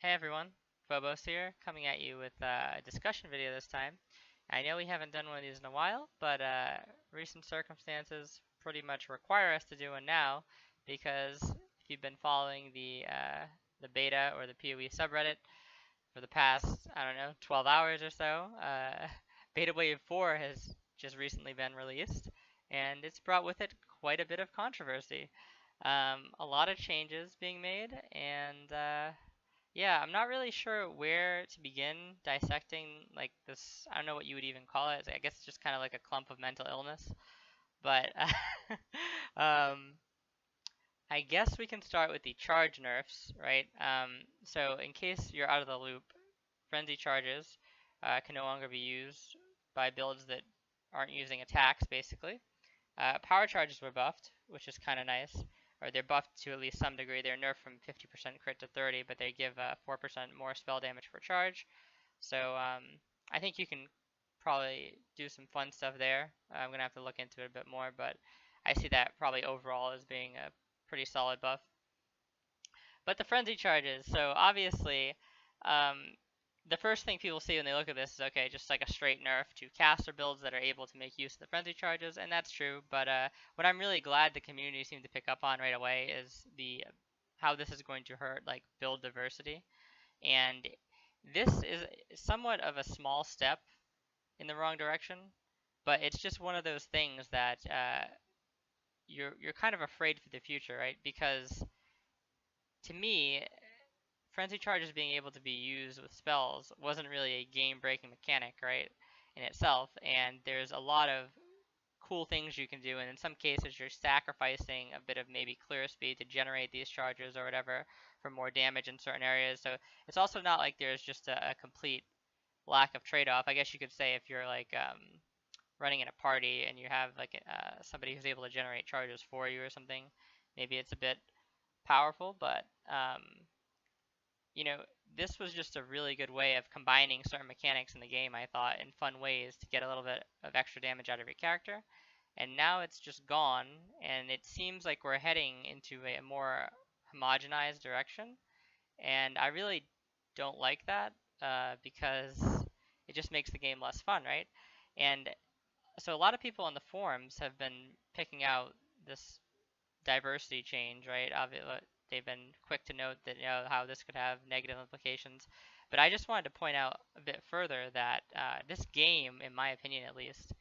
Hey everyone, Phobos here, coming at you with a discussion video this time. I know we haven't done one of these in a while, but recent circumstances pretty much require us to do one now because if you've been following the beta or the PoE subreddit for the past, I don't know, 12 hours or so, Beta Wave 4 has just recently been released, and it's brought with it quite a bit of controversy. A lot of changes being made, and yeah, I'm not really sure where to begin dissecting like this. I don't know what you would even call it. I guess it's just kind of like a clump of mental illness. But um, I guess we can start with the charge nerfs, right? So in case you're out of the loop, frenzy charges can no longer be used by builds that aren't using attacks, basically. Power charges were buffed, which is kind of nice. Or they're buffed to at least some degree. They're nerfed from 50% crit to 30, but they give 4% more spell damage per charge. So I think you can probably do some fun stuff there. I'm going to have to look into it a bit more, but I see that probably overall as being a pretty solid buff. But the frenzy charges, so obviously, um, the first thing people see when they look at this is okay, just like a straight nerf to caster builds that are able to make use of the frenzy charges, and that's true. But what I'm really glad the community seemed to pick up on right away is the how this is going to hurt like build diversity, and this is somewhat of a small step in the wrong direction, but it's just one of those things that you're kind of afraid for the future, right? Because to me, frenzy charges being able to be used with spells wasn't really a game-breaking mechanic, right, in itself. And there's a lot of cool things you can do, and in some cases you're sacrificing a bit of maybe clear speed to generate these charges or whatever for more damage in certain areas. So it's also not like there's just a complete lack of trade-off. I guess you could say if you're like running in a party and you have like somebody who's able to generate charges for you or something, maybe it's a bit powerful, but you know, this was just a really good way of combining certain mechanics in the game, I thought, in fun ways to get a little bit of extra damage out of your character. And now it's just gone, and it seems like we're heading into a more homogenized direction. And I really don't like that because it just makes the game less fun, right? And so a lot of people on the forums have been picking out this diversity change, right? They've been quick to note that how this could have negative implications. But I just wanted to point out a bit further that this game, in my opinion at least,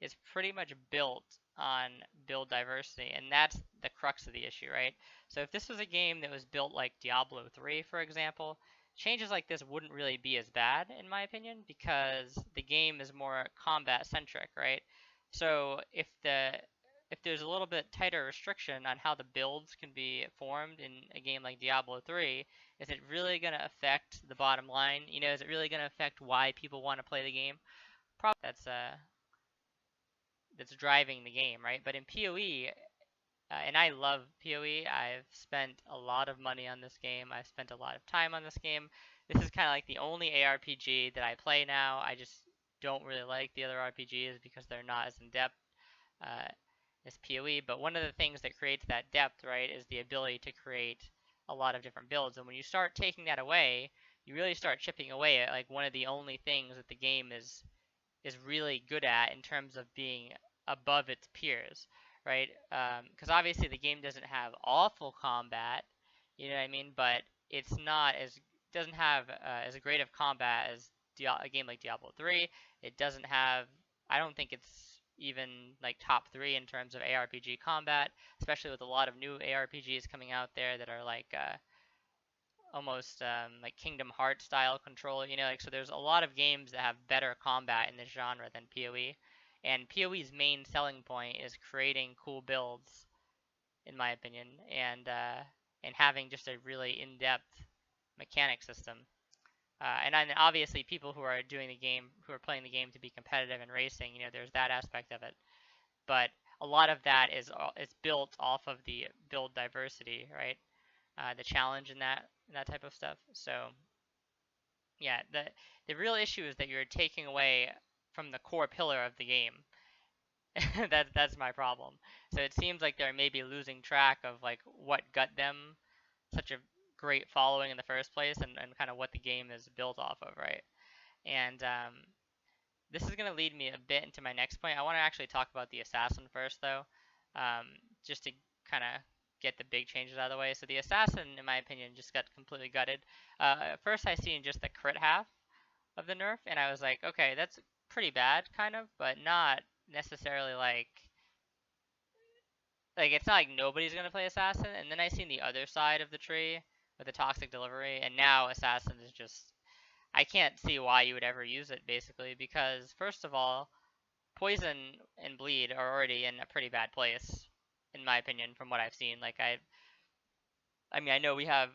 is pretty much built on build diversity, and that's the crux of the issue, right? So if this was a game that was built like Diablo 3, for example, changes like this wouldn't really be as bad, in my opinion, because the game is more combat centric, right? So if there's a little bit tighter restriction on how the builds can be formed in a game like Diablo 3, is it really going to affect the bottom line? You know, is it really going to affect why people want to play the game? Probably that's driving the game, right? But in PoE, and I love PoE. I've spent a lot of money on this game. I've spent a lot of time on this game. This is kind of like the only ARPG that I play now. I just don't really like the other RPGs because they're not as in depth uh, as PoE. But one of the things that creates that depth, right, is the ability to create a lot of different builds. And when you start taking that away, you really start chipping away at like one of the only things that the game is really good at in terms of being above its peers, right? Because obviously the game doesn't have awful combat, you know what I mean? But it's not as doesn't have as great of combat as a game like Diablo 3. It doesn't have. I don't think it's even like top three in terms of ARPG combat, especially with a lot of new ARPGs coming out there that are like almost like Kingdom Hearts style control. You know, like so there's a lot of games that have better combat in this genre than PoE. And PoE's main selling point is creating cool builds, in my opinion, and having just a really in-depth mechanic system. And then obviously people who are doing the game, who are playing the game to be competitive and racing, you know, there's that aspect of it. But a lot of that is built off of the build diversity, right? The challenge in that type of stuff. So yeah, the real issue is that you're taking away from the core pillar of the game. That's my problem. So it seems like they're maybe losing track of like what got them such a great following in the first place, and kind of what the game is built off of, right? And this is going to lead me a bit into my next point. I want to actually talk about the assassin first, though, um, just to kind of get the big changes out of the way. So the assassin, in my opinion, just got completely gutted. At first, I seen just the crit half of the nerf, and I was like, okay, that's pretty bad, kind of, but not necessarily like it's not like nobody's gonna play assassin. And then I seen the other side of the tree with the toxic delivery, and now assassin is just, I can't see why you would ever use it, basically, because first of all, poison and bleed are already in a pretty bad place, in my opinion, from what I've seen. Like I mean, I know we have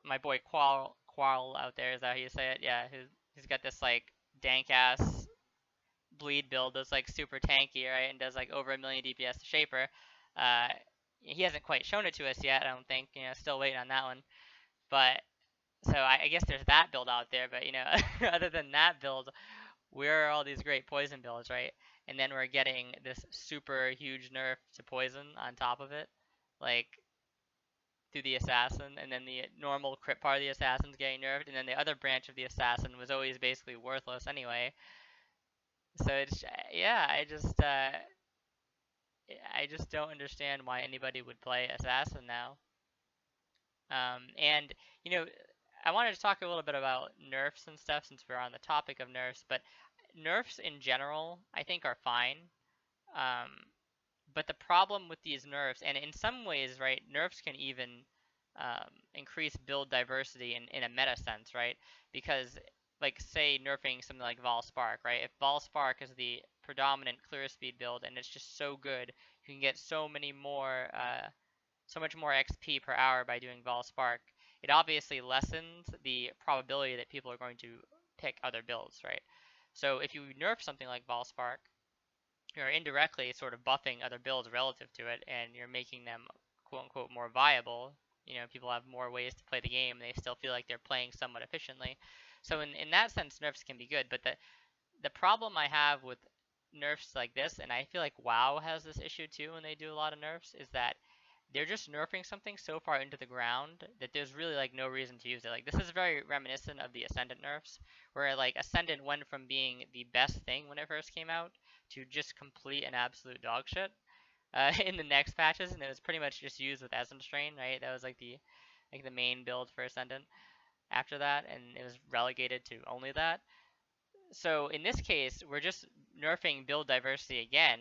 my boy Quarl out there. Is that how you say it? Yeah, he's got this like dank ass bleed build that's like super tanky, right, and does like over a million DPS to Shaper. Uh, he hasn't quite shown it to us yet, I don't think. You know, still waiting on that one. But so I guess there's that build out there. But you know, other than that build, where are all these great poison builds, right? And then we're getting this super huge nerf to poison on top of it, like through the assassin, and then the normal crit part of the assassin's getting nerfed, and then the other branch of the assassin was always basically worthless anyway. So it's, yeah, I just don't understand why anybody would play assassin now. And you know, I wanted to talk a little bit about nerfs and stuff since we're on the topic of nerfs, but nerfs in general I think are fine. Um, but the problem with these nerfs, and in some ways, right, nerfs can even increase build diversity in a meta sense, right? Because, like, say nerfing something like Vol Spark, right? If Vol Spark is the predominant clear speed build and it's just so good, you can get so much more XP per hour by doing Vol Spark. It obviously lessens the probability that people are going to pick other builds, right? So if you nerf something like Vol Spark, you're indirectly sort of buffing other builds relative to it, and you're making them quote unquote more viable. You know, people have more ways to play the game, and they still feel like they're playing somewhat efficiently. So in that sense, nerfs can be good. But the problem I have with nerfs like this, and I feel like WoW has this issue too when they do a lot of nerfs, is that they're just nerfing something so far into the ground that there's really like no reason to use it. Like this is very reminiscent of the Ascendant nerfs, where like Ascendant went from being the best thing when it first came out to just complete and absolute dog shit in the next patches, and it was pretty much just used with Essence Strain, right? That was like the main build for Ascendant after that, and it was relegated to only that. So in this case, we're just nerfing build diversity again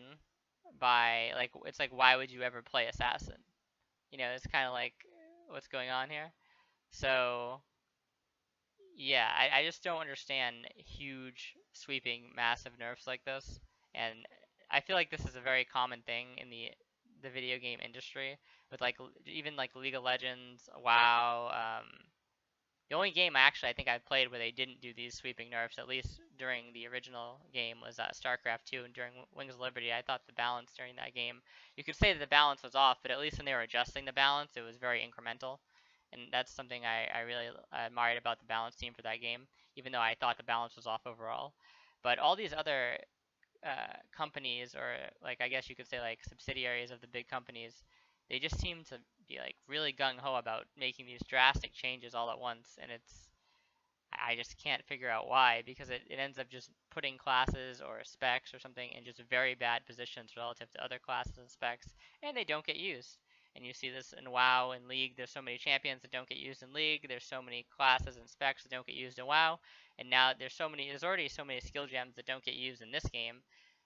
by like, it's like, why would you ever play Assassin? You know, it's kind of like what's going on here. So yeah, I just don't understand huge, sweeping, massive nerfs like this. And I feel like this is a very common thing in the video game industry with like even like League of Legends, WoW. The only game I think I played where they didn't do these sweeping nerfs, at least during the original game, was StarCraft 2, and during Wings of Liberty. I thought the balance during that game, you could say that the balance was off, but at least when they were adjusting the balance, it was very incremental. And that's something I really admired about the balance team for that game, even though I thought the balance was off overall. But all these other companies, or like I guess you could say like subsidiaries of the big companies, they just seem to be like really gung ho about making these drastic changes all at once, and I just can't figure out why, because it ends up just putting classes or specs or something in just very bad positions relative to other classes and specs, and they don't get used. And you see this in WoW and League. There's so many champions that don't get used in League. There's so many classes and specs that don't get used in WoW. And now there's already so many skill gems that don't get used in this game.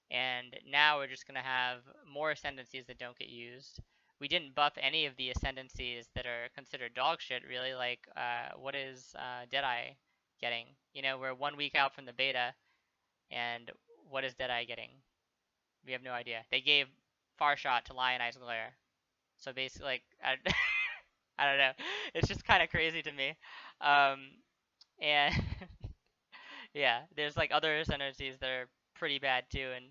And now we're just going to have more ascendancies that don't get used. We didn't buff any of the ascendancies that are considered dog shit, really. Like, what is Deadeye getting? You know, we're 1 week out from the beta, and what is Deadeye getting? We have no idea. They gave Far Shot to Lionized Glare. So basically, like, I don't know. It's just kind of crazy to me. And yeah, there's like other ascendancies that are pretty bad too, and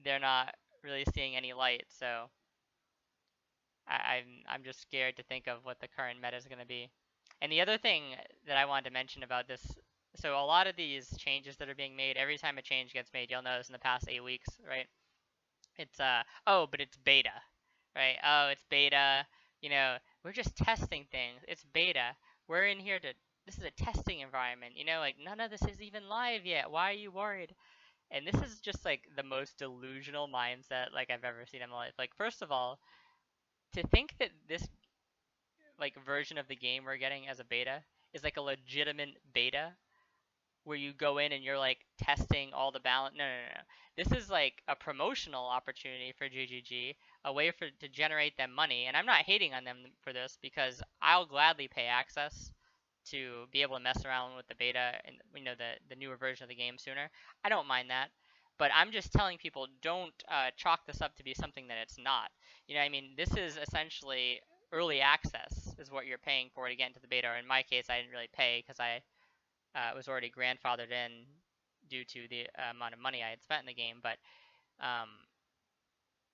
they're not really seeing any light. So I'm just scared to think of what the current meta is going to be. And the other thing that I wanted to mention about this, so a lot of these changes that are being made, every time a change gets made, you'll notice in the past 8 weeks, right? It's oh, but it's beta, right? Oh, it's beta. You know, we're just testing things. It's beta. We're in here to, this is a testing environment, you know, like none of this is even live yet. Why are you worried? And this is just like the most delusional mindset like I've ever seen in my life. Like, first of all, to think that this like version of the game we're getting as a beta is like a legitimate beta where you go in and you're like testing all the balance. No, no, no, no. This is like a promotional opportunity for GGG, a way for to generate them money. And I'm not hating on them for this because I'll gladly pay access to be able to mess around with the beta and the newer version of the game sooner. I don't mind that. But I'm just telling people don't chalk this up to be something that it's not. You know, I mean, this is essentially early access is what you're paying for to get into the beta. Or in my case, I didn't really pay because I was already grandfathered in due to the amount of money I had spent in the game. But um,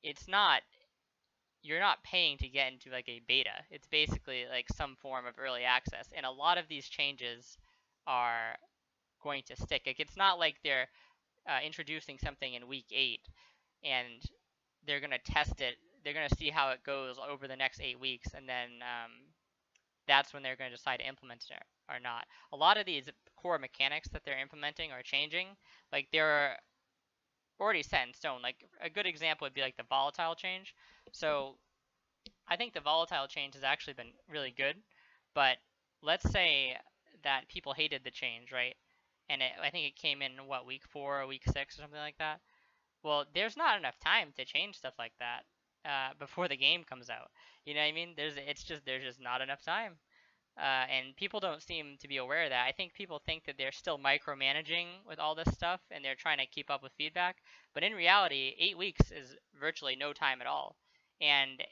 it's not, you're not paying to get into like a beta. It's basically like some form of early access, and a lot of these changes are going to stick. Like, it's not like they're introducing something in week 8 and they're gonna test it. They're gonna see how it goes over the next 8 weeks, and then that's when they're gonna decide to implement it or not. A lot of these core mechanics that they're implementing are changing. Like, they're already set in stone. Like, a good example would be like the volatile change. So I think the volatile change has actually been really good, but let's say that people hated the change, right? And I think it came in what, week 4 or week 6 or something like that. Well, there's not enough time to change stuff like that before the game comes out. You know what I mean? There's just not enough time. And people don't seem to be aware of that. I think people think that they're still micromanaging with all this stuff and they're trying to keep up with feedback. But in reality, 8 weeks is virtually no time at all. And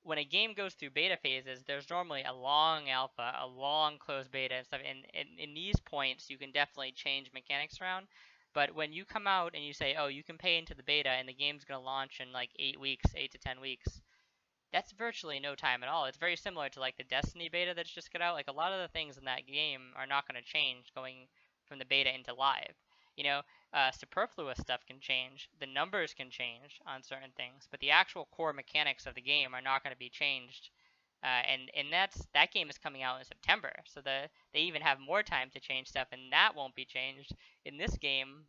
when a game goes through beta phases, there's normally a long alpha, a long closed beta and stuff. And in these points, you can definitely change mechanics around. But when you come out and you say, oh, you can pay into the beta and the game's going to launch in like 8 weeks, 8 to 10 weeks, that's virtually no time at all. It's very similar to like the Destiny beta that's just got out. Like, a lot of the things in that game are not going to change going from the beta into live. You know, superfluous stuff can change, the numbers can change on certain things, but the actual core mechanics of the game are not going to be changed. And that game is coming out in September, so they even have more time to change stuff, and that won't be changed. In this game,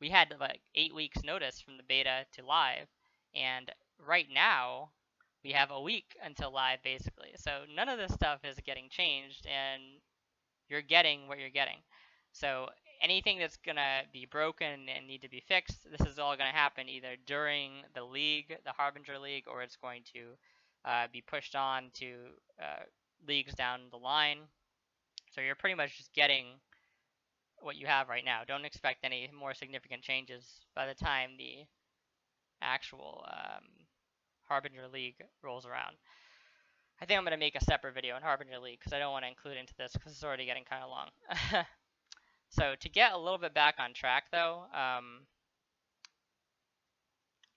we had like 8 weeks notice from the beta to live, and right now we have a week until live, basically. So none of this stuff is getting changed, and you're getting what you're getting. So anything that's gonna be broken and need to be fixed, this is all gonna happen either during the league, the Harbinger League, or it's going to be pushed on to leagues down the line. So you're pretty much just getting what you have right now. Don't expect any more significant changes by the time the actual Harbinger League rolls around. I think I'm going to make a separate video on Harbinger League because I don't want to include it into this because it's already getting kind of long. So to get a little bit back on track, though,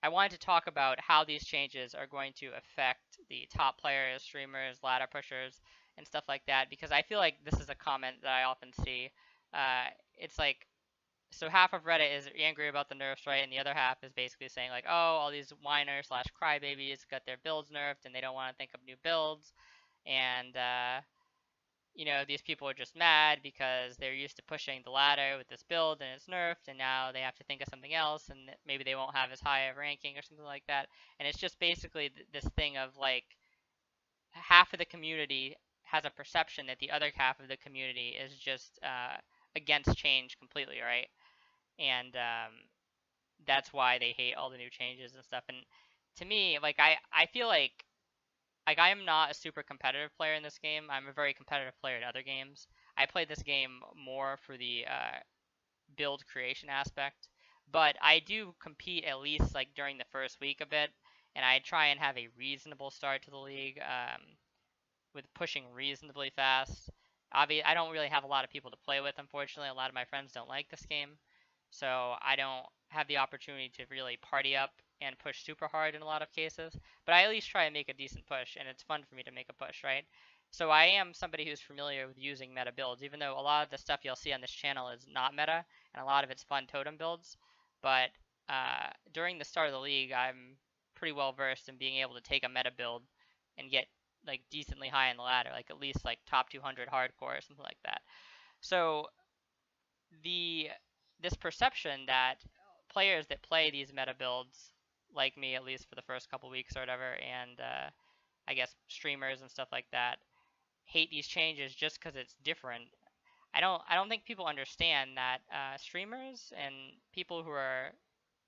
I wanted to talk about how these changes are going to affect the top players, streamers, ladder pushers, and stuff like that, because I feel like this is a comment that I often see. It's like, so half of Reddit is angry about the nerfs, right? And the other half is basically saying like, oh, all these whiners slash crybabies got their builds nerfed and they don't want to think of new builds. And, you know, these people are just mad because they're used to pushing the ladder with this build and it's nerfed, and now they have to think of something else, and maybe they won't have as high of ranking or something like that. And it's just basically this thing of like, half of the community has a perception that the other half of the community is just against change completely, right? And that's why they hate all the new changes and stuff. And to me, like, I feel like I am not a super competitive player in this game. I'm a very competitive player in other games. I played this game more for the build creation aspect, but I do compete at least like during the first week a bit, and I try and have a reasonable start to the league with pushing reasonably fast. Obviously, I don't really have a lot of people to play with, unfortunately. A lot of my friends don't like this game, so I don't have the opportunity to really party up and push super hard in a lot of cases. But I at least try and make a decent push, and it's fun for me to make a push, right? So I am somebody who's familiar with using meta builds, even though a lot of the stuff you'll see on this channel is not meta, and a lot of it's fun totem builds. But during the start of the league, I'm pretty well versed in being able to take a meta build and get like decently high in the ladder, like at least like top 200 hardcore or something like that. So the this perception that players that play these meta builds, like me at least for the first couple weeks or whatever, and I guess streamers and stuff like that, hate these changes just because it's different. I don't think people understand that streamers and people who are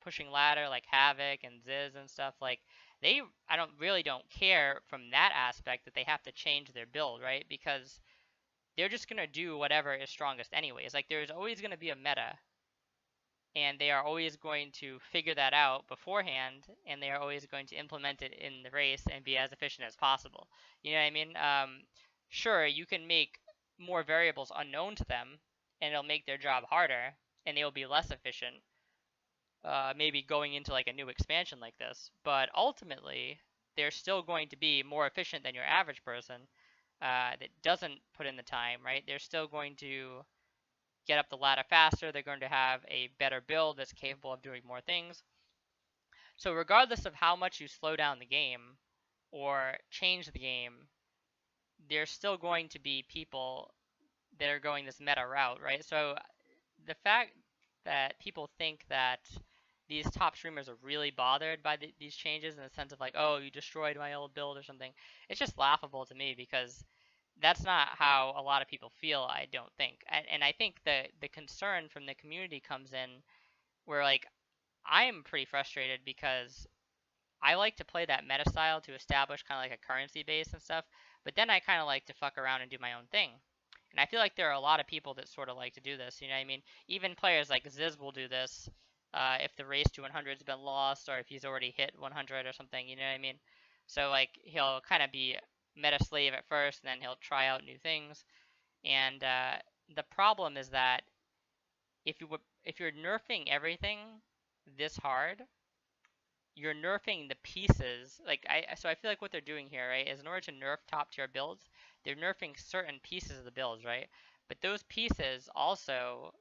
pushing ladder like Havoc and Ziz and stuff, like they I don't really don't care from that aspect that they have to change their build, right? Because they're just gonna do whatever is strongest anyways. Like there's always gonna be a meta, and they are always going to figure that out beforehand, and they are always going to implement it in the race and be as efficient as possible. You know what I mean? Sure, you can make more variables unknown to them, and it'll make their job harder, and they'll be less efficient. Maybe going into like a new expansion like this, but ultimately they're still going to be more efficient than your average person that doesn't put in the time, right? They're still going to get up the ladder faster. They're going to have a better build that's capable of doing more things. So regardless of how much you slow down the game or change the game, there's still going to be people that are going this meta route, right? So the fact that people think that these top streamers are really bothered by these changes in the sense of like, oh, you destroyed my old build or something, it's just laughable to me because that's not how a lot of people feel, I don't think. And I think the concern from the community comes in where like I am pretty frustrated because I like to play that meta style to establish kind of like a currency base and stuff, but then I kind of like to fuck around and do my own thing. And I feel like there are a lot of people that sort of like to do this, you know what I mean? Even players like Ziz will do this if the race to 100 has been lost or if he's already hit 100 or something, you know what I mean? So like he'll kind of be meta slave at first, and then he'll try out new things. And the problem is that if you're nerfing everything this hard, you're nerfing the pieces. So I feel like what they're doing here, right, is in order to nerf top tier builds, they're nerfing certain pieces of the builds, right? But those pieces also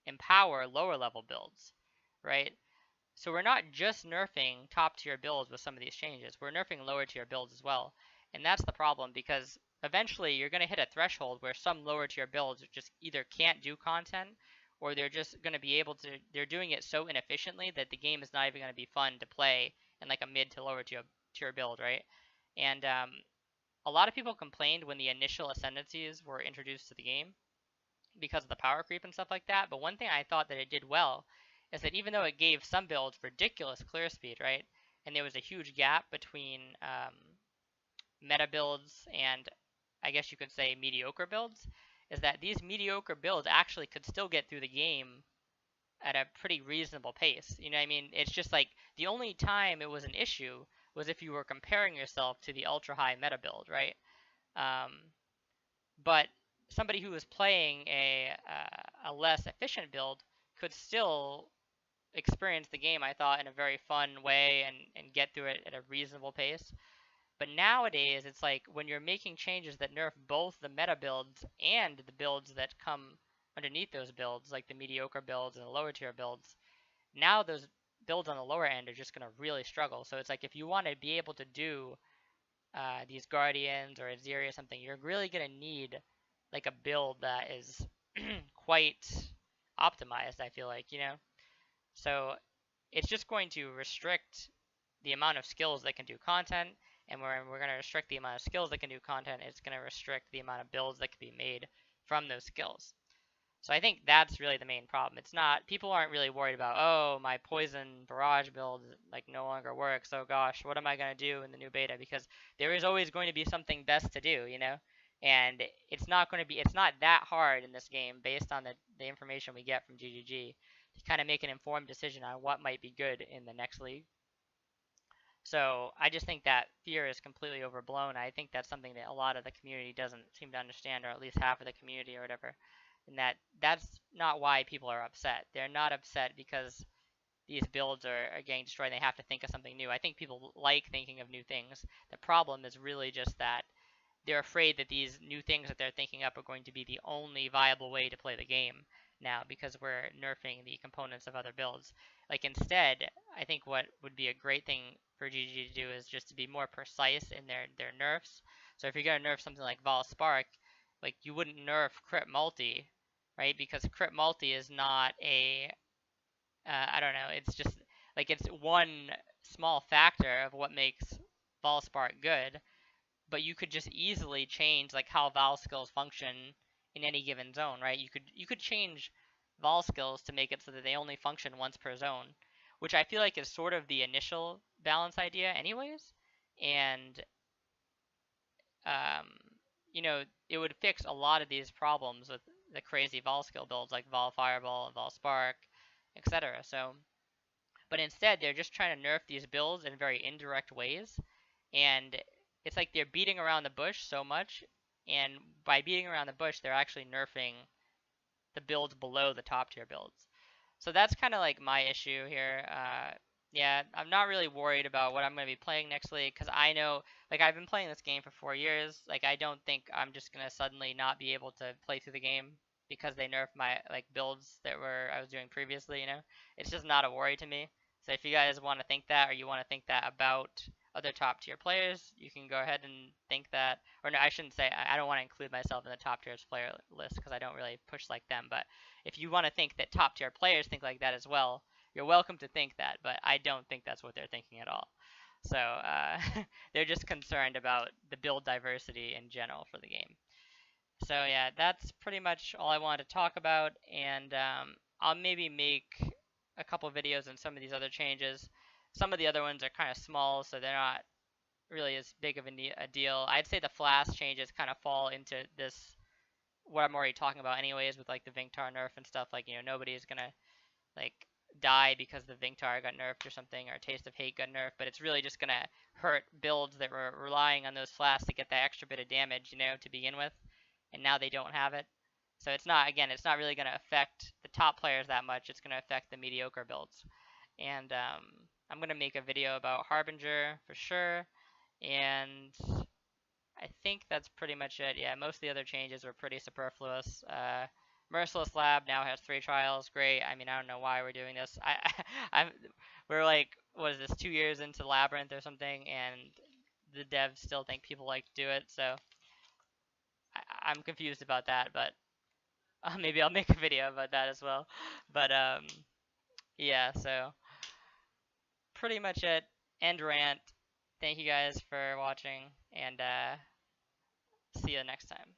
empower lower level builds, right? So we're not just nerfing top tier builds with some of these changes. We're nerfing lower tier builds as well. And that's the problem because eventually you're going to hit a threshold where some lower tier builds just either can't do content or they're just going to be able to, they're doing it so inefficiently that the game is not even going to be fun to play in like a mid to lower tier build, right? And a lot of people complained when the initial ascendancies were introduced to the game because of the power creep and stuff like that. But one thing I thought that it did well is that even though it gave some builds ridiculous clear speed, right, and there was a huge gap between meta builds and I guess you could say mediocre builds, is that these mediocre builds actually could still get through the game at a pretty reasonable pace. You know what I mean? It's just like the only time it was an issue was if you were comparing yourself to the ultra high meta build, right? Um, but somebody who was playing a less efficient build could still experience the game, I thought, in a very fun way and get through it at a reasonable pace. But nowadays, it's like when you're making changes that nerf both the meta builds and the builds that come underneath those builds, like the mediocre builds and the lower tier builds, now those builds on the lower end are just going to really struggle. So it's like if you want to be able to do these Guardians or Aziri or something, you're really going to need like a build that is quite optimized, I feel like, you know? So it's just going to restrict the amount of skills that can do content, and we're going to restrict the amount of skills that can do content. It's going to restrict the amount of builds that can be made from those skills. So I think that's really the main problem. It's not, people aren't really worried about, oh, my poison barrage build like no longer works. Oh gosh, what am I going to do in the new beta? Because there is always going to be something best to do, you know? And it's not that hard in this game based on the information we get from GGG to kind of make an informed decision on what might be good in the next league. So I just think that fear is completely overblown. I think that's something that a lot of the community doesn't seem to understand, or at least half of the community or whatever. And that's not why people are upset. They're not upset because these builds are getting destroyed and they have to think of something new. I think people like thinking of new things. The problem is really just that they're afraid that these new things that they're thinking up are going to be the only viable way to play the game now because we're nerfing the components of other builds. Like instead, I think what would be a great thing for GG to do is just to be more precise in their nerfs. So if you're gonna nerf something like Vol Spark, like you wouldn't nerf Crit Multi, right? Because Crit Multi is not a I don't know. It's just like it's one small factor of what makes Vol Spark good, but you could just easily change like how Vol skills function in any given zone, right? You could change Vol skills to make it so that they only function once per zone, which I feel like is sort of the initial balance idea, anyways. And um, you know, it would fix a lot of these problems with the crazy Vol skill builds like Vol Fireball and Vol Spark, etc. So but instead they're just trying to nerf these builds in very indirect ways, and it's like they're beating around the bush so much, and by beating around the bush they're actually nerfing the builds below the top tier builds. So that's kind of like my issue here. Yeah, I'm not really worried about what I'm going to be playing next league because I know, like, I've been playing this game for 4 years. Like, I don't think I'm just going to suddenly not be able to play through the game because they nerfed my like builds that were I was doing previously. It's just not a worry to me. So if you guys want to think that, or you want to think that about other top tier players, you can go ahead and think that. Or no, I shouldn't say. I don't want to include myself in the top tier player list because I don't really push like them. But if you want to think that top tier players think like that as well, you're welcome to think that, but I don't think that's what they're thinking at all. So they're just concerned about the build diversity in general for the game. So yeah, that's pretty much all I wanted to talk about, and I'll maybe make a couple videos on some of these other changes. Some of the other ones are kind of small, so they're not really as big of a deal. I'd say the flash changes kind of fall into this what I'm already talking about anyways with like the Vinktar nerf and stuff. Like nobody's gonna like die because the Vinktar got nerfed or something, or Taste of Hate got nerfed, but it's really just gonna hurt builds that were relying on those flasks to get that extra bit of damage, to begin with, and now they don't have it. So it's not really gonna affect the top players that much. It's gonna affect the mediocre builds. And I'm gonna make a video about Harbinger for sure, and I think that's pretty much it. Yeah, most of the other changes were pretty superfluous. Merciless Lab now has 3 trials. Great. I mean, I don't know why we're doing this. We're like, what is this, 2 years into Labyrinth or something, and the devs still think people like to do it. So I'm confused about that, but maybe I'll make a video about that as well. But yeah, so pretty much it. End rant. Thank you guys for watching, and see you next time.